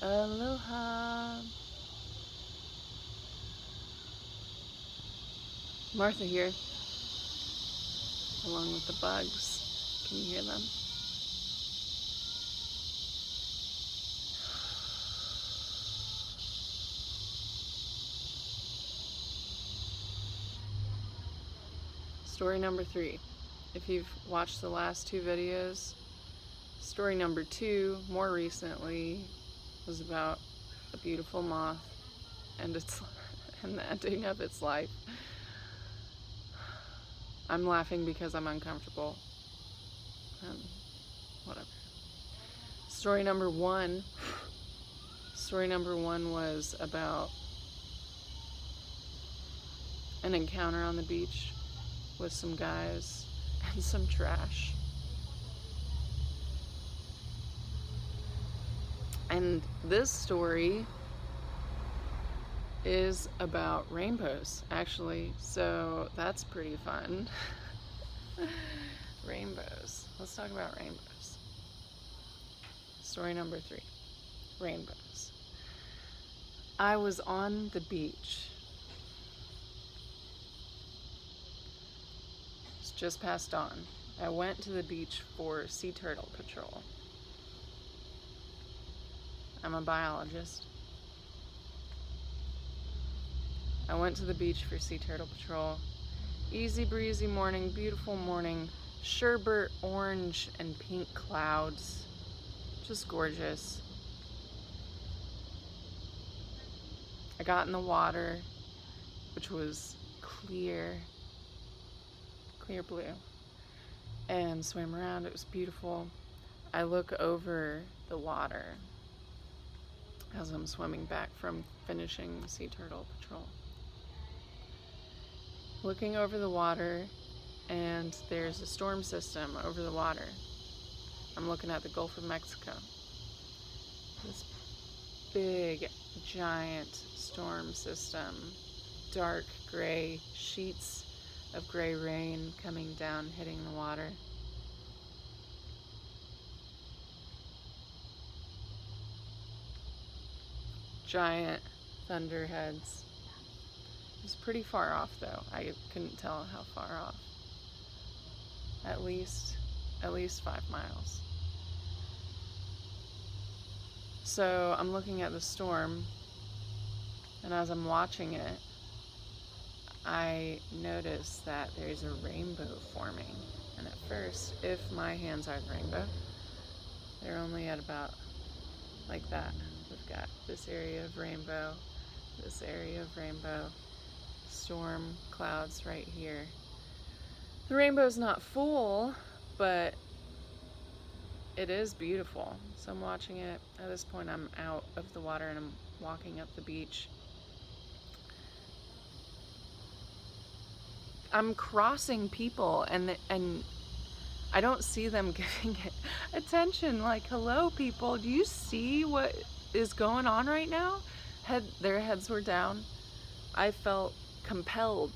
Aloha. Martha here, along with the bugs. Can you hear them? Story number 3. If you've watched the last 2 videos, story number 2, more recently, was about a beautiful moth and and the ending of its life. I'm laughing because I'm uncomfortable. Whatever. Story number 1 was about an encounter on the beach with some guys and some trash. And this story is about rainbows, actually, so that's pretty fun. Rainbows. Let's talk about rainbows. Story number 3, rainbows. I was on the beach. It's just past dawn. I went to the beach for sea turtle patrol. I'm a biologist. I went to the beach for sea turtle patrol. Easy breezy morning, beautiful morning, sherbet orange and pink clouds. Just gorgeous. I got in the water, which was clear blue, and swam around. It was beautiful. I look over the water as I'm swimming back from finishing sea turtle patrol. Looking over the water, and there's a storm system over the water. I'm looking at the Gulf of Mexico. This big, giant storm system, dark gray sheets of gray rain coming down, hitting the water. Giant thunderheads. It was pretty far off though. I couldn't tell how far off. At least 5 miles. So I'm looking at the storm, and as I'm watching it, I notice that there's a rainbow forming. And at first, if my hands are the rainbow, they're only at about like that. We've got this area of rainbow, this area of rainbow, storm clouds right here. The rainbow's not full, but it is beautiful. So I'm watching it. At this point, I'm out of the water and I'm walking up the beach. I'm crossing people, and I don't see them giving it attention. Like, hello people, do you see what is going on right now? Their heads were down. I felt compelled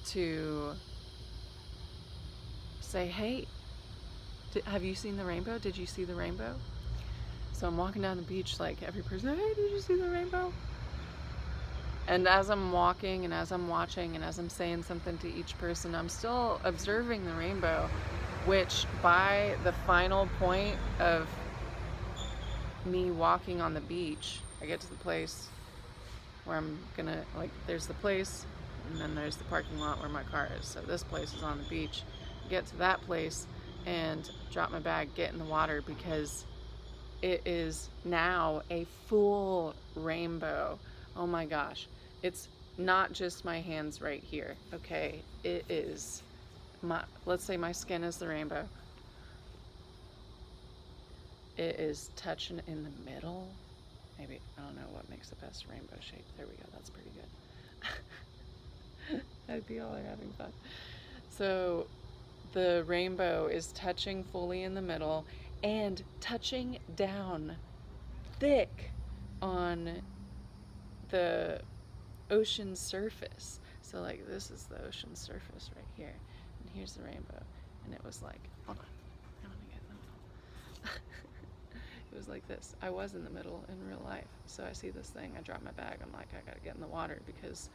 to say, hey, have you seen the rainbow? Did you see the rainbow? So I'm walking down the beach, like every person, hey, did you see the rainbow? And as I'm walking and as I'm watching and as I'm saying something to each person, I'm still observing the rainbow, which by the final point of me walking on the beach, I get to the place where I'm gonna, like, there's the place and then there's the parking lot where my car is. So this place is on the beach. Get to that place and drop my bag, get in the water, because it is now a full rainbow. Oh my gosh. It's not just my hands right here, okay? It is let's say my skin is the rainbow. It is touching in the middle. Maybe, I don't know what makes the best rainbow shape. There we go, that's pretty good. I hope you all are having fun. So the rainbow is touching fully in the middle and touching down thick on the ocean surface. So like this is the ocean surface right here, and here's the rainbow, and it was like, hold on, I want to get It was like this. I was in the middle in real life. So I see this thing, I drop my bag, I'm like, I gotta get in the water because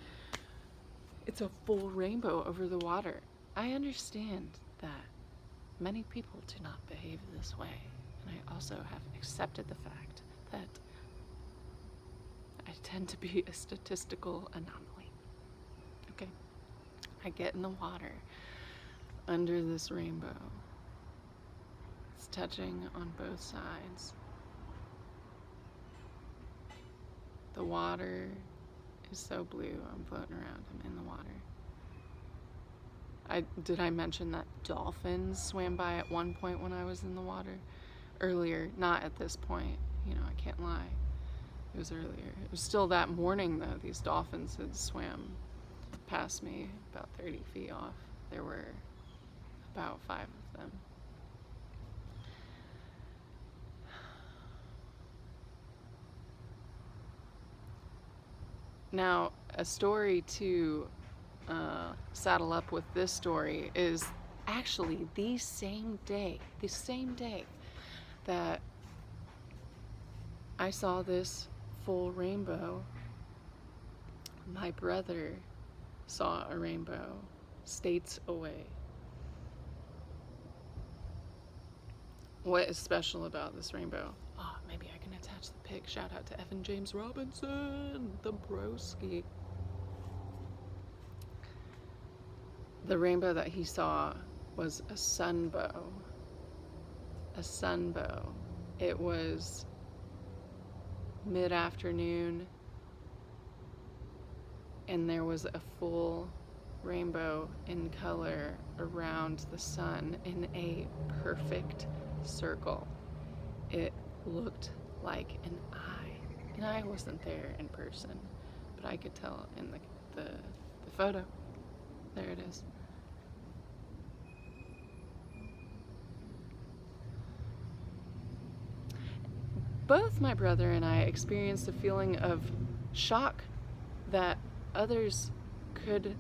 it's a full rainbow over the water. I understand that many people do not behave this way. And I also have accepted the fact that I tend to be a statistical anomaly. Okay? I get in the water under this rainbow. It's touching on both sides. The water is so blue. I'm floating around. I'm in the water. Did I mention that dolphins swam by at one point when I was in the water? Earlier, not at this point. You know, I can't lie. It was earlier. It was still that morning though. These dolphins had swam past me about 30 feet off. There were about 5 of them. Now, a story to saddle up with this story is actually the same day that I saw this full rainbow, my brother saw a rainbow states away. What is special about this rainbow? Oh, maybe I can attach the pic. Shout out to Evan James Robinson, the broski. The rainbow that he saw was a sunbow. A sunbow. It was mid-afternoon, and there was a full rainbow in color around the sun in a perfect circle. It looked like an eye, and I wasn't there in person, but I could tell in the photo. There it is. Both my brother and I experienced a feeling of shock that others could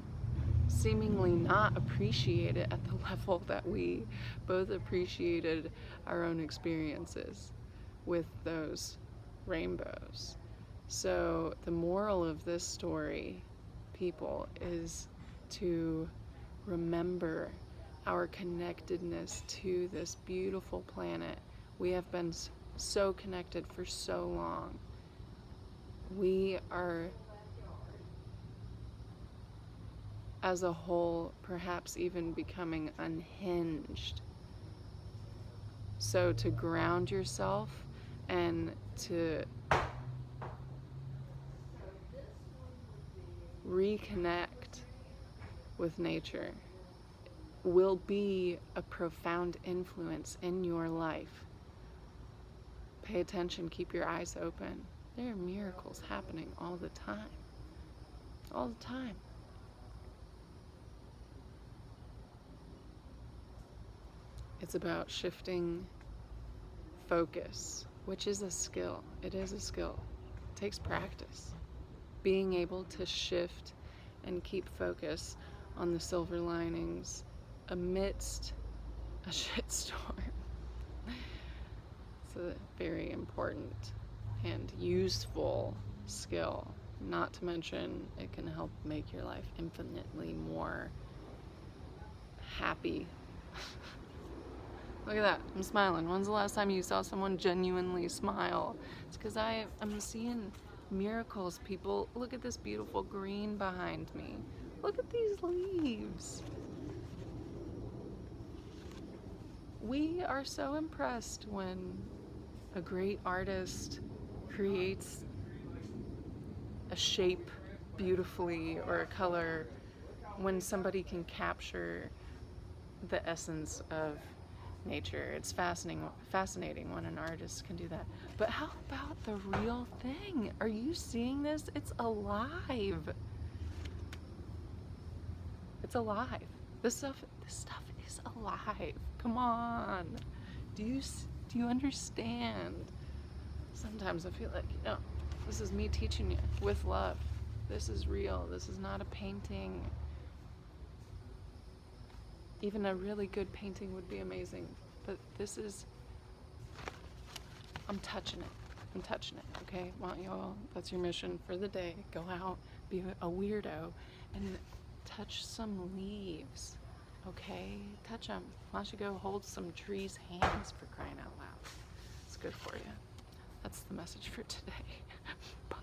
seemingly not appreciate it at the level that we both appreciated our own experiences with those rainbows. So the moral of this story, people, is to remember our connectedness to this beautiful planet. We have been so connected for so long. We are, as a whole, perhaps even becoming unhinged. So to ground yourself and to reconnect with nature will be a profound influence in your life. Pay attention, keep your eyes open. There are miracles happening all the time. All the time. It's about shifting focus, which is a skill. It is a skill. It takes practice. Being able to shift and keep focus on the silver linings amidst a shitstorm. It's a very important and useful skill. Not to mention, it can help make your life infinitely more happy. Look at that, I'm smiling. When's the last time you saw someone genuinely smile? It's because I'm seeing miracles, people. Look at this beautiful green behind me. Look at these leaves. We are so impressed when a great artist creates a shape beautifully or a color, when somebody can capture the essence of nature. It's fascinating when an artist can do that. But how about the real thing? Are you seeing this? It's alive. It's alive. This stuff is alive. Come on. Do you understand? Sometimes I feel like, this is me teaching you with love. This is real. This is not a painting. Even a really good painting would be amazing, but this is I'm touching it. I'm touching it, okay? Why don't you all, that's your mission for the day. Go out, be a weirdo, and touch some leaves, okay? Touch them. Why don't you go hold some trees' hands, for crying out loud? It's good for you. That's the message for today. Bye.